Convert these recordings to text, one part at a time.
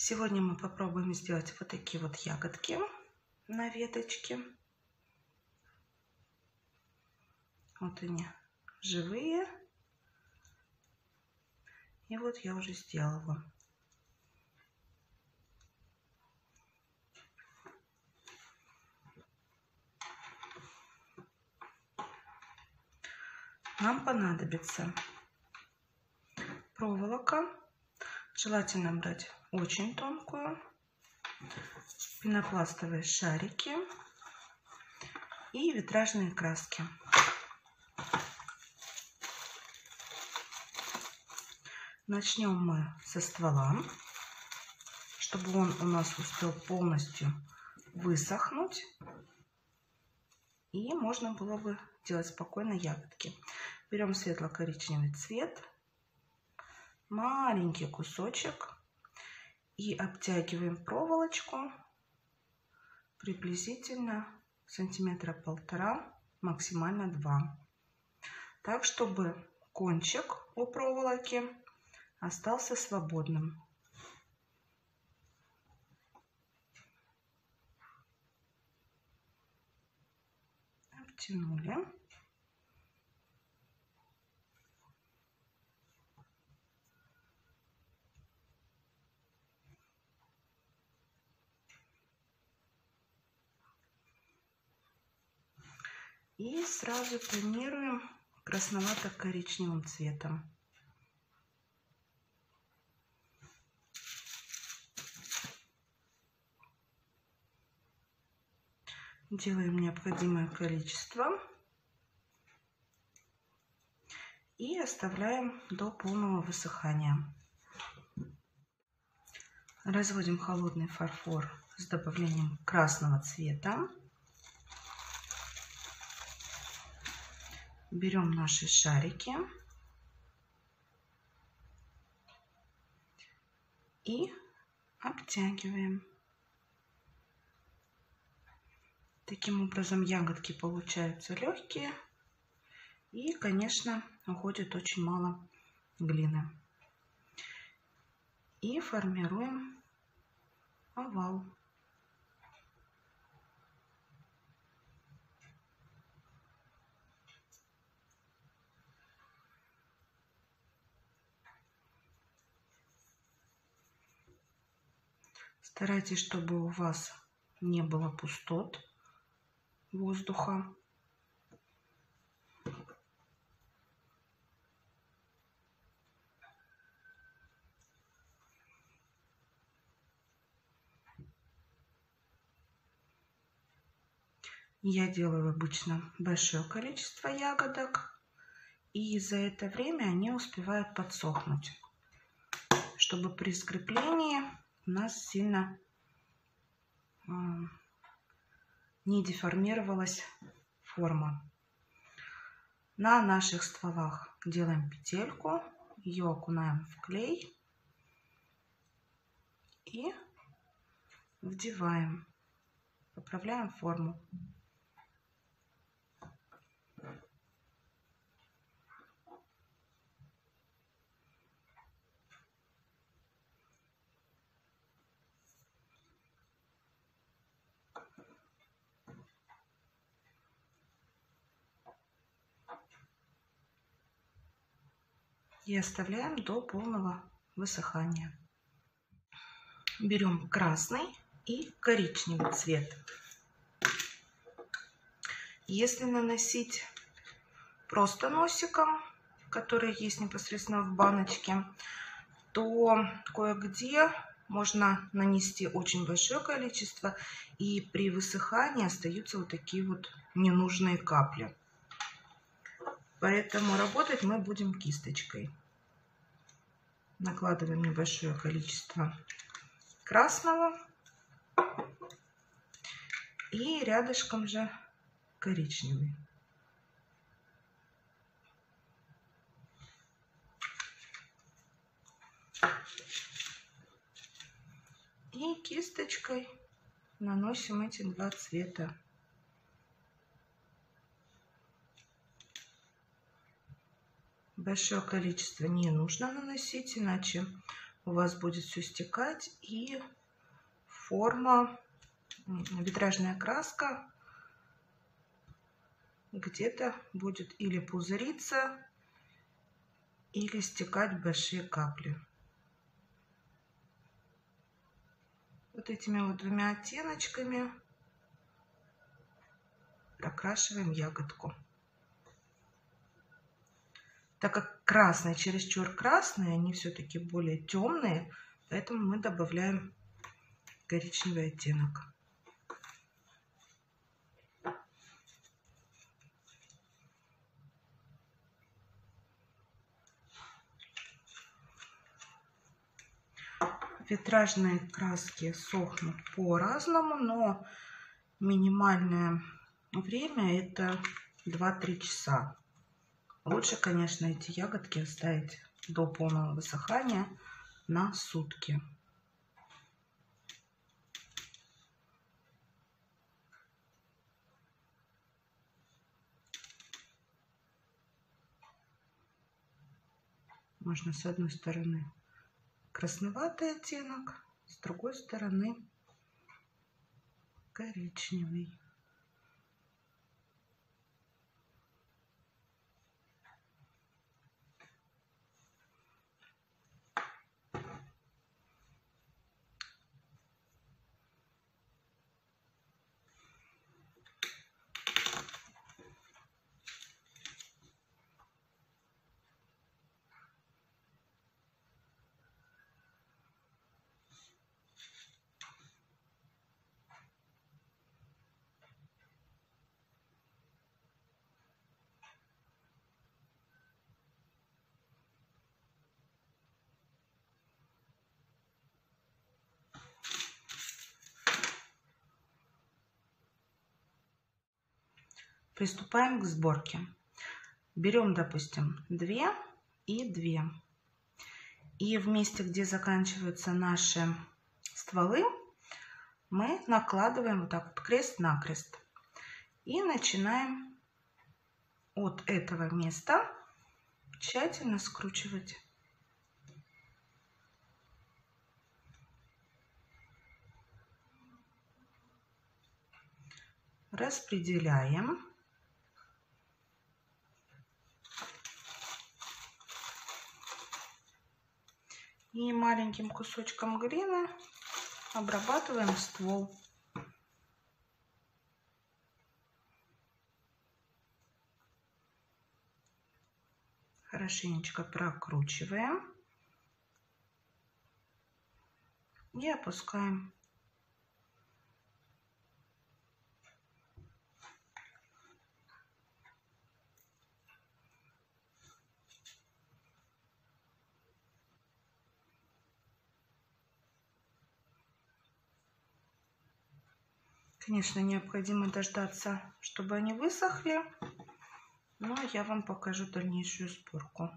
Сегодня мы попробуем сделать вот такие вот ягодки на веточке. Вот они, живые. И вот я уже сделала. Нам понадобится проволока. Желательно брать очень тонкую. Пенопластовые шарики и витражные краски. Начнем мы со ствола, чтобы он у нас успел полностью высохнуть. И можно было бы делать спокойно ягодки. Берем светло-коричневый цвет, маленький кусочек и обтягиваем проволочку приблизительно сантиметра 1,5, максимально 2. Так, чтобы кончик у проволоки остался свободным. Обтянули. И сразу тонируем красновато-коричневым цветом. Делаем необходимое количество и оставляем до полного высыхания. Разводим холодный фарфор с добавлением красного цвета. Берем наши шарики и обтягиваем. Таким образом ягодки получаются легкие и, конечно, уходит очень мало глины. И формируем овал. Старайтесь, чтобы у вас не было пустот воздуха. Я делаю обычно большое количество ягодок, и за это время они успевают подсохнуть, чтобы при скреплении у нас сильно не деформировалась форма. На наших стволах делаем петельку, ее окунаем в клей и вдеваем, поправляем форму. И оставляем до полного высыхания. Берем красный и коричневый цвет. Если наносить просто носиком, который есть непосредственно в баночке, то кое-где можно нанести очень большое количество, и при высыхании остаются вот такие вот ненужные капли. Поэтому работать мы будем кисточкой. Накладываем небольшое количество красного и рядышком же коричневый. И кисточкой наносим эти два цвета. Большое количество не нужно наносить, иначе у вас будет все стекать, и форма, витражная краска где-то будет или пузыриться, или стекать большие капли. Вот этими вот двумя оттеночками прокрашиваем ягодку. Так как красные, чересчур красные, они все-таки более темные, поэтому мы добавляем коричневый оттенок. Витражные краски сохнут по-разному, но минимальное время это 2-3 часа. Лучше, конечно, эти ягодки оставить до полного высыхания на сутки. Можно с одной стороны красноватый оттенок, с другой стороны коричневый. Приступаем к сборке. Берем, допустим, 2 и 2. И в месте, где заканчиваются наши стволы, мы накладываем вот так вот крест-накрест. И начинаем от этого места тщательно скручивать. Распределяем. И маленьким кусочком глины обрабатываем ствол. Хорошенечко прокручиваем и опускаем. Конечно, необходимо дождаться, чтобы они высохли, но я вам покажу дальнейшую сборку.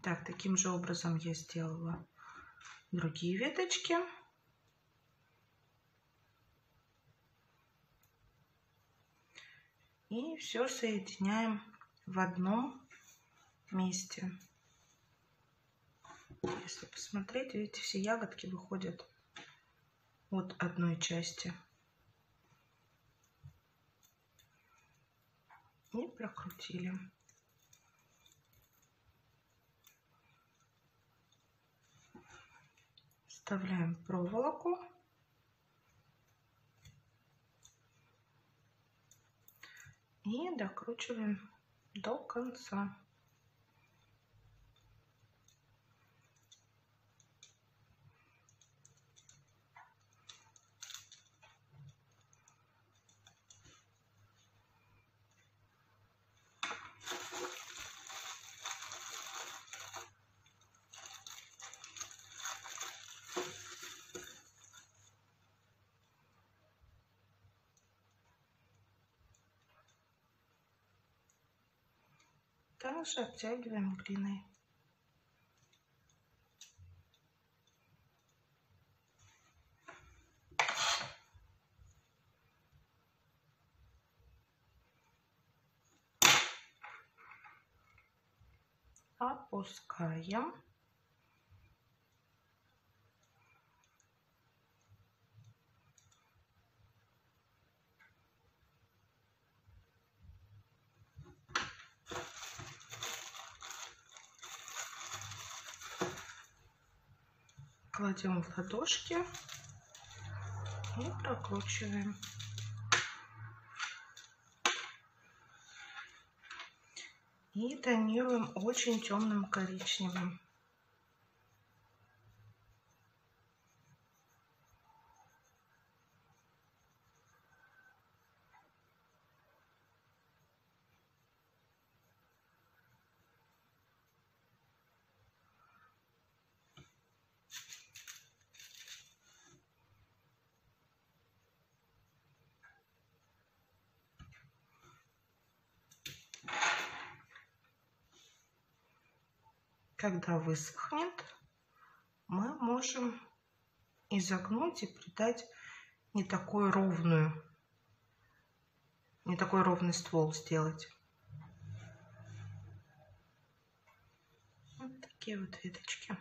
Так, таким же образом я сделала другие веточки. И все соединяем в одном месте. Если посмотреть, видите, все ягодки выходят от одной части. И прокрутили. Вставляем проволоку. И докручиваем до конца. Также обтягиваем глиной. опускаем. Кладем в ладошки и прокручиваем. И тонируем очень темным коричневым. Когда высохнет, мы можем изогнуть и придать не такой ровный ствол сделать. Вот такие вот веточки.